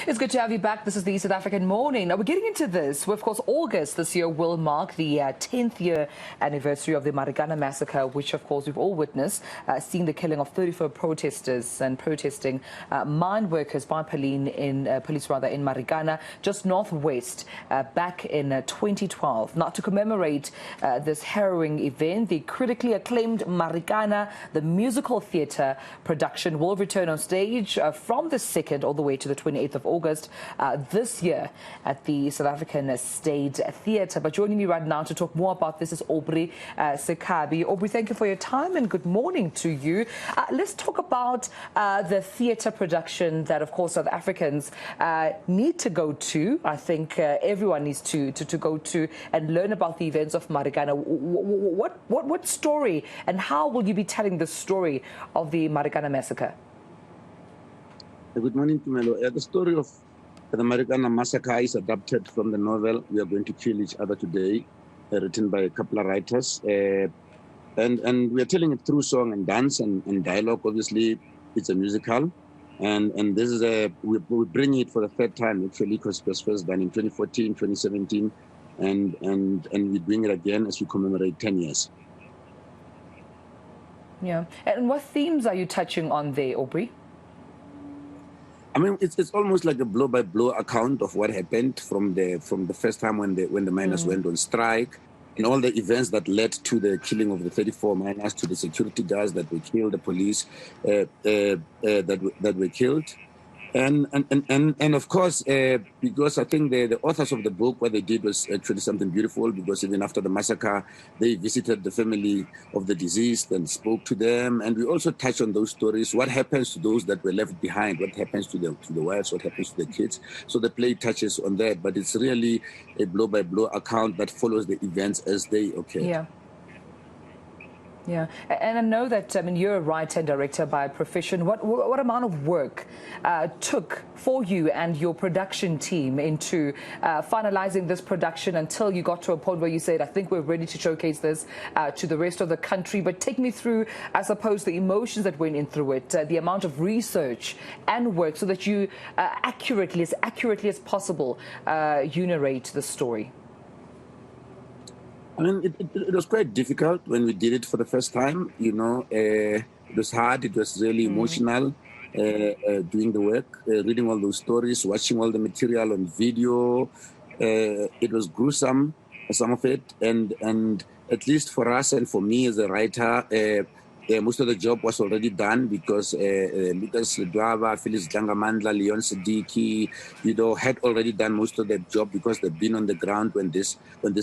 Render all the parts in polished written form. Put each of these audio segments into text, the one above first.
It's good to have you back. This is the South African Morning. Now, we're getting into this. Well, of course, August this year will mark the 10th year anniversary of the Marikana massacre, which, of course, we've all witnessed, seeing the killing of 34 protesters and protesting mine workers by police in Marikana, just northwest, back in 2012. Now, to commemorate this harrowing event, the critically acclaimed Marikana The Musical Theatre production will return on stage from the 2nd all the way to the 28th of August this year at the South African State Theatre. But joining me right now to talk more about this is Aubrey Sekhabi. Aubrey, thank you for your time and good morning to you. Let's talk about the theatre production that, of course, South Africans need to go to. I think everyone needs to go to and learn about the events of Marikana. What story and how will you be telling the story of the Marikana massacre? Good morning, Tumelo. The story of the Marikana massacre is adapted from the novel We Are Going to Kill Each Other Today, written by a couple of writers. And we are telling it through song and dance and dialogue. Obviously, it's a musical. And this is we bring it for the third time, actually, because it was first done in 2014, 2017. And we're doing it again as we commemorate 10 years. Yeah. And what themes are you touching on there, Aubrey? I mean, it's almost like a blow-by-blow account of what happened from the first time when the miners went on strike, and all the events that led to the killing of the 34 miners, to the security guards that were killed, the police that were killed. And of course, because I think the authors of the book, what they did was actually something beautiful, because even after the massacre, they visited the family of the deceased and spoke to them. And we also touched on those stories. What happens to those that were left behind? What happens to the wives? What happens to the kids? So the play touches on that, but it's really a blow-by-blow account that follows the events as they occur. Yeah. Yeah, and I know that, I mean, you're a writer and director by profession. What amount of work took for you and your production team into finalizing this production until you got to a point where you said, I think we're ready to showcase this to the rest of the country? But take me through, I suppose, the emotions that went in through it, the amount of research and work so that you as accurately as possible, you narrate the story. I mean, it was quite difficult when we did it for the first time. You know, it was hard. It was really emotional doing the work, reading all those stories, watching all the material on video. It was gruesome, some of it. And at least for us and for me as a writer, most of the job was already done because Lucas Ledwaba, Phyllis Jangamandla, Leon Siddiqui, had already done most of the job because they've been on the ground when this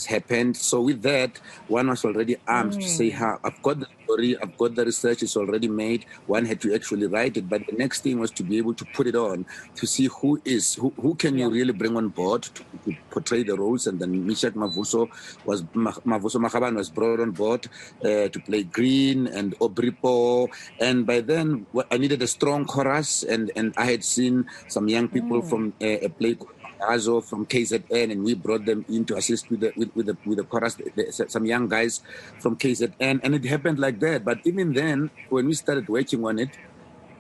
happened. So with that, one was already armed to say, I've got the story, I've got the research, it's already made. One had to actually write it, but the next thing was to be able to put it on, to see who can you really bring on board to portray the roles. And then Mishak Mavuso Makhaban was brought on board to play Green and Obripo, and by then I needed a strong chorus, and I had seen some young people from a play called Azo from KZN, and we brought them in to assist with the chorus, some young guys from KZN, and it happened like that. But even then, when we started working on it,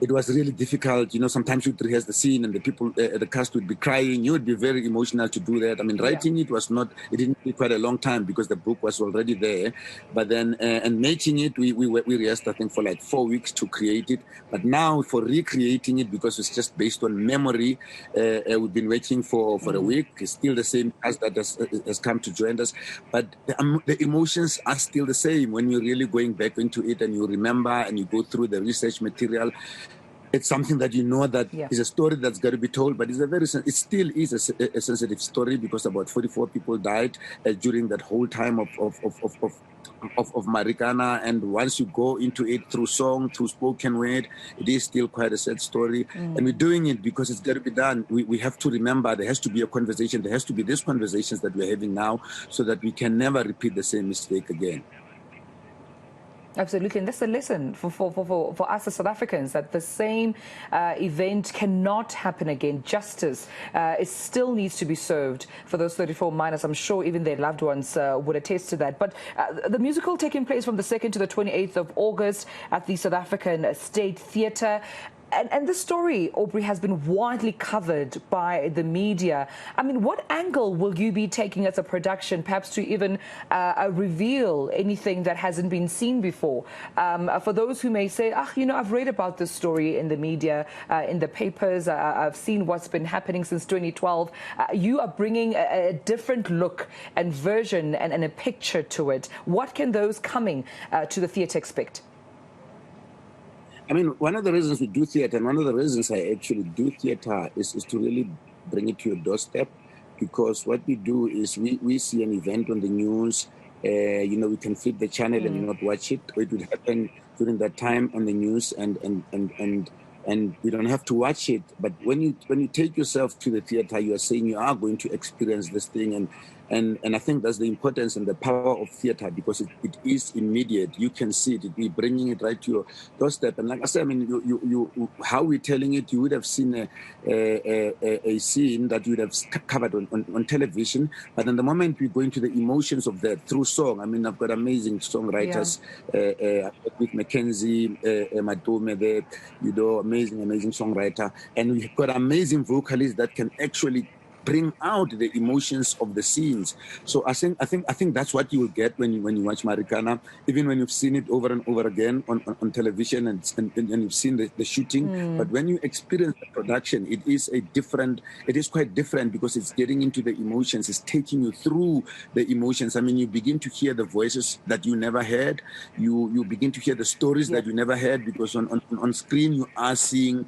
it was really difficult. Sometimes you'd rehearse the scene and the people, the cast would be crying. You would be very emotional to do that. I mean, writing it didn't take quite a long time because the book was already there. But then, and making it, we rehearsed, I think, for like 4 weeks to create it. But now for recreating it, because it's just based on memory, we've been waiting for a week. It's still the same cast that has come to join us. But the emotions are still the same when you're really going back into it and you remember and you go through the research material. It's something that that is a story that's got to be told, but it still is a sensitive story because about 44 people died during that whole time of Marikana. And once you go into it through song, through spoken word, it is still quite a sad story. And we're doing it because it's got to be done. We have to remember there has to be a conversation. There has to be these conversations that we're having now so that we can never repeat the same mistake again. Absolutely, and that's a lesson for us as South Africans, that the same event cannot happen again. Justice it still needs to be served for those 34 miners. I'm sure even their loved ones would attest to that. But the musical taking place from the 2nd to the 28th of August at the South African State Theatre. And this story, Aubrey, has been widely covered by the media. I mean, what angle will you be taking as a production, perhaps to even reveal anything that hasn't been seen before? For those who may say, I've read about this story in the media, in the papers, I've seen what's been happening since 2012. You are bringing a different look and version and a picture to it. What can those coming to the theatre expect? I mean, one of the reasons we do theatre, and one of the reasons I actually do theatre is to really bring it to your doorstep, because what we do is we see an event on the news, we can flip the channel and not watch it. It would happen during that time on the news, and we don't have to watch it. But when you take yourself to the theatre, you are saying you are going to experience this thing, and I think that's the importance and the power of theatre, because it is immediate. You can see it. We're bringing it right to your doorstep. And like I said, I mean, you how we're telling it, you would have seen a scene that you would have covered on television. But in the moment we go into the emotions of that through song, I mean, I've got amazing songwriters, with Mackenzie, Matume there, amazing songwriter. And we've got amazing vocalists that can actually bring out the emotions of the scenes. So I think that's what you will get when you watch Marikana, even when you've seen it over and over again on television and you've seen the shooting. But when you experience the production, it is quite different, because it's getting into the emotions, it's taking you through the emotions. I mean, you begin to hear the voices that you never heard. You begin to hear the stories that you never heard, because on screen you are seeing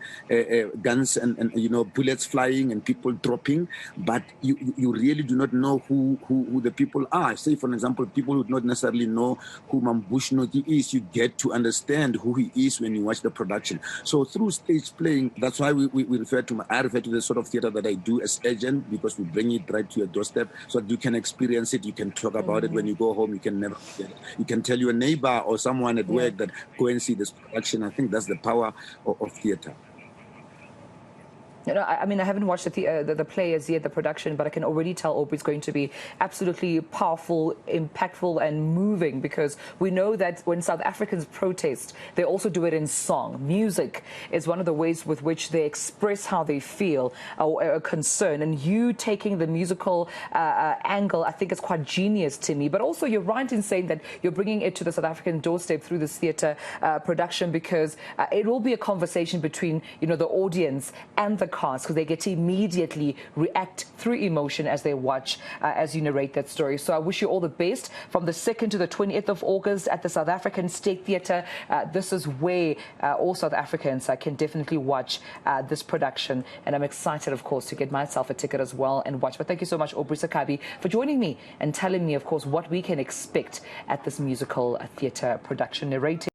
guns and bullets flying and people dropping. But you really do not know who the people are. Say, for example, people would not necessarily know who Mambushnoki is. You get to understand who he is when you watch the production. So through stage playing, that's why I refer to the sort of theatre that I do as agent, because we bring it right to your doorstep so that you can experience it, you can talk about it when you go home, you can never forget it. You can tell your neighbor or someone at work that go and see this production. I think that's the power of theatre. I mean, I haven't watched the play as yet, the production, but I can already tell Aubrey's going to be absolutely powerful, impactful and moving, because we know that when South Africans protest, they also do it in song. Music is one of the ways with which they express how they feel or a concern. And you taking the musical angle, I think is quite genius to me. But also you're right in saying that you're bringing it to the South African doorstep through this theatre production, because it will be a conversation between, the audience and the cast, because they get to immediately react through emotion as they watch, as you narrate that story. So I wish you all the best from the 2nd to the 20th of August at the South African State Theatre. This is where all South Africans can definitely watch this production. And I'm excited, of course, to get myself a ticket as well and watch. But thank you so much, Aubrey Sekhabi, for joining me and telling me, of course, what we can expect at this musical theatre production narrated